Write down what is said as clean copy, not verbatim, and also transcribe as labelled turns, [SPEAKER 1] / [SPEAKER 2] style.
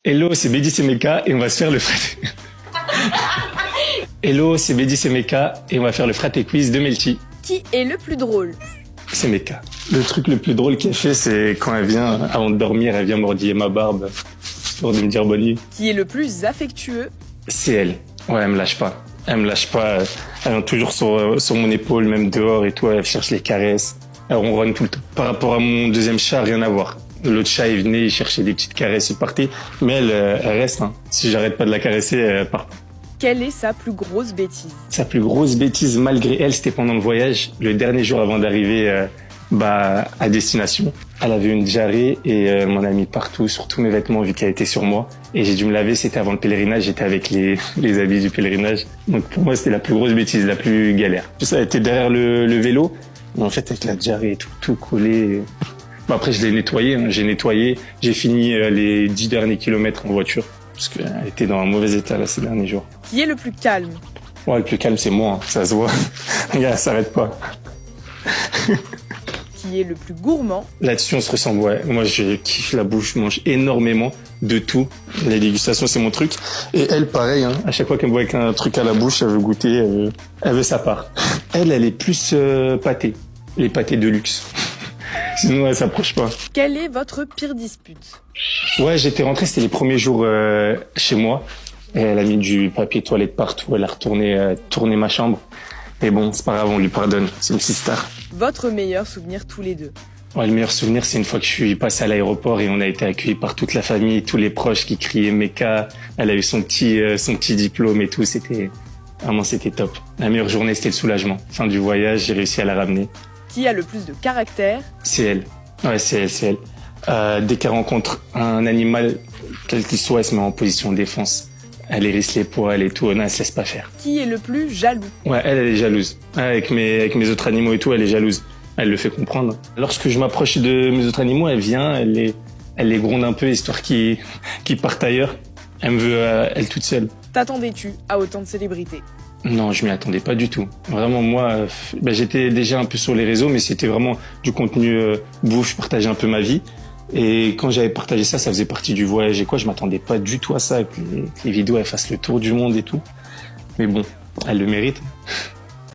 [SPEAKER 1] Hello, c'est Mehdi, c'est Meka et on va se faire le frat. Hello, c'est Mehdi, c'est Meka et on va faire le fraté quiz de Melty.
[SPEAKER 2] Qui est le plus drôle?
[SPEAKER 1] C'est Meka. Le truc le plus drôle qu'elle fait, c'est quand elle vient, avant de dormir, elle vient mordiller ma barbe pour de me dire bonne nuit.
[SPEAKER 2] Qui est le plus affectueux?
[SPEAKER 1] C'est elle. Ouais, elle me lâche pas. Elle me lâche pas. Elle est toujours sur mon épaule, même dehors et tout. Elle cherche les caresses. Elle ronronne tout le temps. Par rapport à mon deuxième chat, rien à voir. L'autre chat, il venait, il cherchait des petites caresses, il partait. Mais elle reste. Hein. Si j'arrête pas de la caresser, elle part.
[SPEAKER 2] Quelle est sa plus grosse bêtise?
[SPEAKER 1] Sa plus grosse bêtise, malgré elle, c'était pendant le voyage, le dernier jour avant d'arriver à destination. Elle avait une diarrhée et elle m'en a mis partout, sur tous mes vêtements, vu qu'elle était sur moi. Et j'ai dû me laver, c'était avant le pèlerinage, j'étais avec les habits du pèlerinage. Donc pour moi, c'était la plus grosse bêtise, la plus galère. Tout ça était derrière le vélo, mais en fait, avec la diarrhée et tout collé. Bon, après, je l'ai nettoyé, hein. J'ai nettoyé, j'ai fini les 10 derniers kilomètres en voiture. Parce qu'elle était dans un mauvais état là ces derniers jours.
[SPEAKER 2] Qui est le plus calme?
[SPEAKER 1] Ouais, le plus calme c'est moi, hein. Ça se voit. Regarde, elle s'arrête pas.
[SPEAKER 2] Qui est le plus gourmand?
[SPEAKER 1] Là-dessus on se ressemble, ouais. Moi je kiffe la bouffe, je mange énormément de tout. La dégustation c'est mon truc. Et elle pareil, hein. À chaque fois qu'elle me voit avec un truc à la bouche, elle veut goûter, elle veut sa part. Elle est plus pâtée. Les pâtés de luxe. Sinon elle s'approche pas.
[SPEAKER 2] Quelle est votre pire dispute?
[SPEAKER 1] Ouais, j'étais rentré, c'était les premiers jours chez moi. Et elle a mis du papier toilette partout, elle a tourné ma chambre. Mais bon, c'est pas grave, on lui pardonne, c'est une petite star.
[SPEAKER 2] Votre meilleur souvenir tous les deux?
[SPEAKER 1] Ouais, le meilleur souvenir, c'est une fois que je suis passé à l'aéroport et on a été accueillis par toute la famille, tous les proches qui criaient Meka. Elle a eu son petit diplôme et tout, c'était top. La meilleure journée, c'était le soulagement. Fin du voyage, j'ai réussi à la ramener.
[SPEAKER 2] Qui a le plus de caractère?
[SPEAKER 1] C'est elle. Ouais, c'est elle. Dès qu'elle rencontre un animal, quel qu'il soit, elle se met en position de défense. Elle hérisse les poils et tout, non, elle se laisse pas faire.
[SPEAKER 2] Qui est le plus jaloux?
[SPEAKER 1] Ouais, elle est jalouse. Ouais, avec mes autres animaux et tout, elle est jalouse. Elle le fait comprendre. Lorsque je m'approche de mes autres animaux, elle vient, elle les gronde un peu, histoire qu'ils partent ailleurs. Elle me veut, elle toute seule.
[SPEAKER 2] T'attendais-tu à autant de célébrités?
[SPEAKER 1] Non, je m'y attendais pas du tout. Vraiment, moi, j'étais déjà un peu sur les réseaux, mais c'était vraiment du contenu bouffe, je partageais un peu ma vie. Et quand j'avais partagé ça, ça faisait partie du voyage et quoi, je m'attendais pas du tout à ça, que les vidéos elles fassent le tour du monde et tout. Mais bon, elle le mérite.